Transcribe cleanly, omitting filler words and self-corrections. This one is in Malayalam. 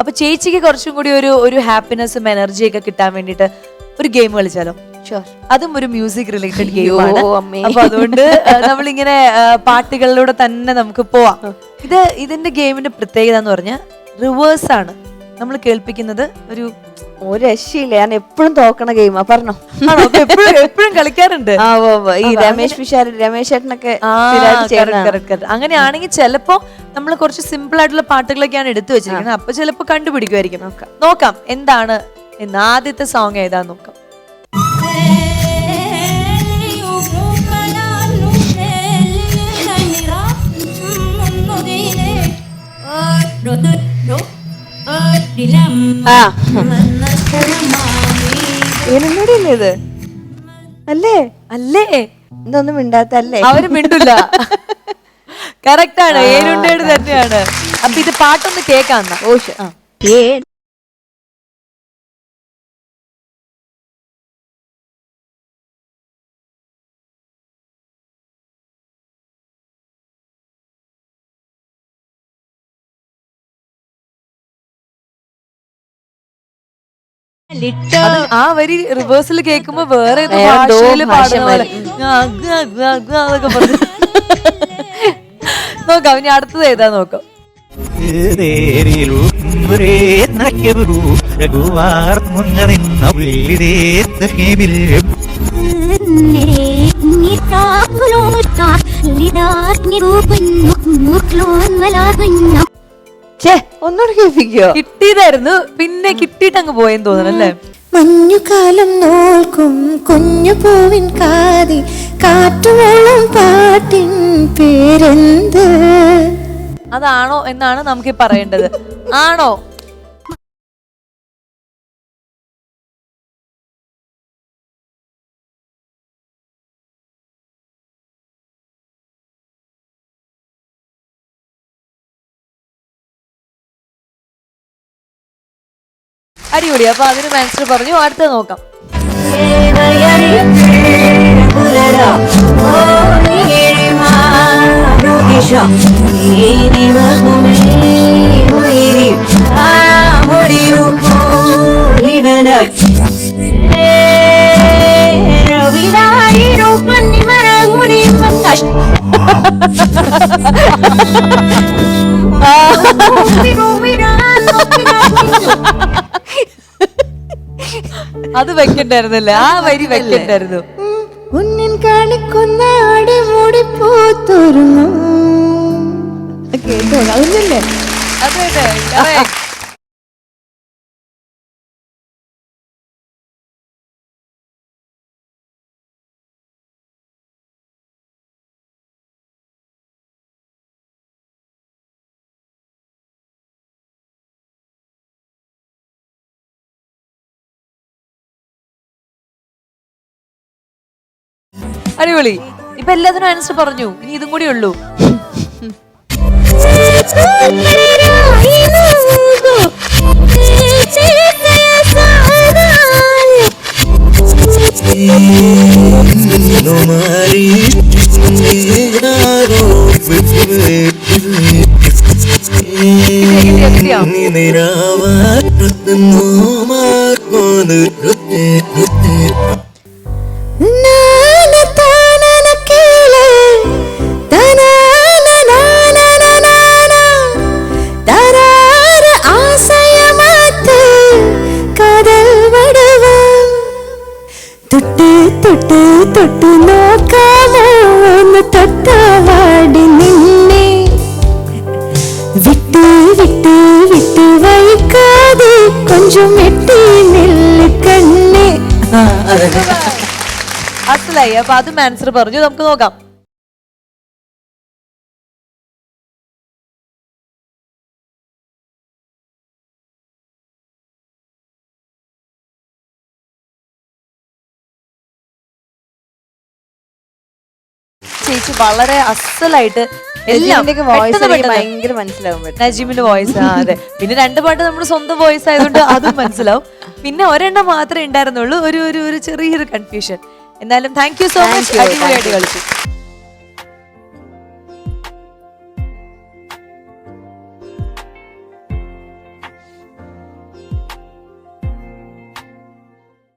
അപ്പൊ ചേച്ചിക്ക് കുറച്ചും കൂടി ഒരു ഹാപ്പിനെസ്സും എനർജിയൊക്കെ കിട്ടാൻ വേണ്ടിട്ട് ഒരു ഗെയിം കളിച്ചാലോ? അതും ഒരു മ്യൂസിക് റിലേറ്റഡ് ഗെയിമാണ്. അപ്പൊ അതുകൊണ്ട് നമ്മളിങ്ങനെ പാട്ടുകളിലൂടെ തന്നെ നമുക്ക് പോവാം. ഇതിന്റെ ഗെയിമിന്റെ പ്രത്യേകത എന്ന് പറഞ്ഞാൽ റിവേഴ്സ് ആണ് നമ്മൾ കേൾപ്പിക്കുന്നത്. ഒരു രക്ഷയില്ല, ഞാൻ എപ്പോഴും തോക്കണ ഗെയിമാ. പറഞ്ഞോ. എപ്പോഴും കളിക്കാറുണ്ട്. ഈ രമേശ് ചേട്ടനൊക്കെ അങ്ങനെയാണെങ്കിൽ ചിലപ്പോ നമ്മൾ കുറച്ച് സിമ്പിൾ ആയിട്ടുള്ള പാട്ടുകളൊക്കെയാണ് എടുത്തു വെച്ചിരിക്കുന്നത്. അപ്പൊ ചിലപ്പോ കണ്ടുപിടിക്കുമായിരിക്കും. നോക്കാം എന്താണ് എന്ന്. ആദ്യത്തെ സോങ് ഏതാന്ന് നോക്കാം. ഇത് അല്ലേ? അല്ലേ? ഇതൊന്നും മിണ്ടാത്തല്ലേ? അവര് മിണ്ടില്ല. കറക്റ്റ് ആണ്, ഏരുണ്ടേട് തന്നെയാണ്. അപ്പൊ ഇത് പാട്ടൊന്ന് കേൾക്കാം. ആ വരി റിവേഴ്സിൽ കേൾക്കുമ്പോ വേറെ നോക്കാം. ഇനി അടുത്തത് ഏതാ നോക്കാം. ഒന്നുകൂടെ കേൾപ്പിക്കോ? കിട്ടിയതായിരുന്നു, പിന്നെ കിട്ടിയിട്ട് അങ്ങ് പോയെന്ന് തോന്നണല്ലേ. മഞ്ഞുകാലം നോക്കും കുഞ്ഞു പൂവിൻ കാതി കാറ്റുവെള്ളം പാട്ടിൻ പേരെന്ത്? അതാണോ എന്നാണ് നമുക്ക് പറയേണ്ടത്. ആണോ? അടിപൊളി. അപ്പൊ അതിന് ആൻസർ പറഞ്ഞു. അടുത്ത നോക്കാം. അത് വെക്കണ്ടായിരുന്നല്ലേ? ആ വരി വെക്കണ്ടായിരുന്നു. ഉന്നിൻ കാണിക്കുന്ന അടിമുടി പൂത്തൊരുങ്ങും കേട്ടോ? അതല്ലേ? അതെ. അടിപൊളി. ഇപ്പൊ എല്ലാത്തിനും ആൻസർ പറഞ്ഞു. ഇനി ഇതും കൂടി ഉള്ളൂ. തൊട്ടു നോക്കാമോ ഒന്ന് തൊട്ടാവാടി നിന്നെ വിട്ടു വിട്ടു വിട്ടു വൈകാതെ കൊഞ്ചം വെട്ടി നെല്ല് കണ്ണേ. അസലായി. അപ്പൊ അതും ആൻസർ പറഞ്ഞു. നമുക്ക് നോക്കാം. ചേച്ചി വളരെ അസലായിട്ട് ഭയങ്കര മനസ്സിലാവും. നജീമിന്റെ വോയിസ്. അതെ. പിന്നെ രണ്ട് പാട്ട് നമ്മുടെ സ്വന്തം വോയിസ് ആയതുകൊണ്ട് അതും മനസ്സിലാവും. പിന്നെ ഒരെണ്ണം മാത്രമേ ഉണ്ടായിരുന്നുള്ളൂ ഒരു ചെറിയൊരു കൺഫ്യൂഷൻ. എന്നാലും താങ്ക് യു സോ മച്ച്. അടിപൊളിയായിട്ട് കളിച്ചു.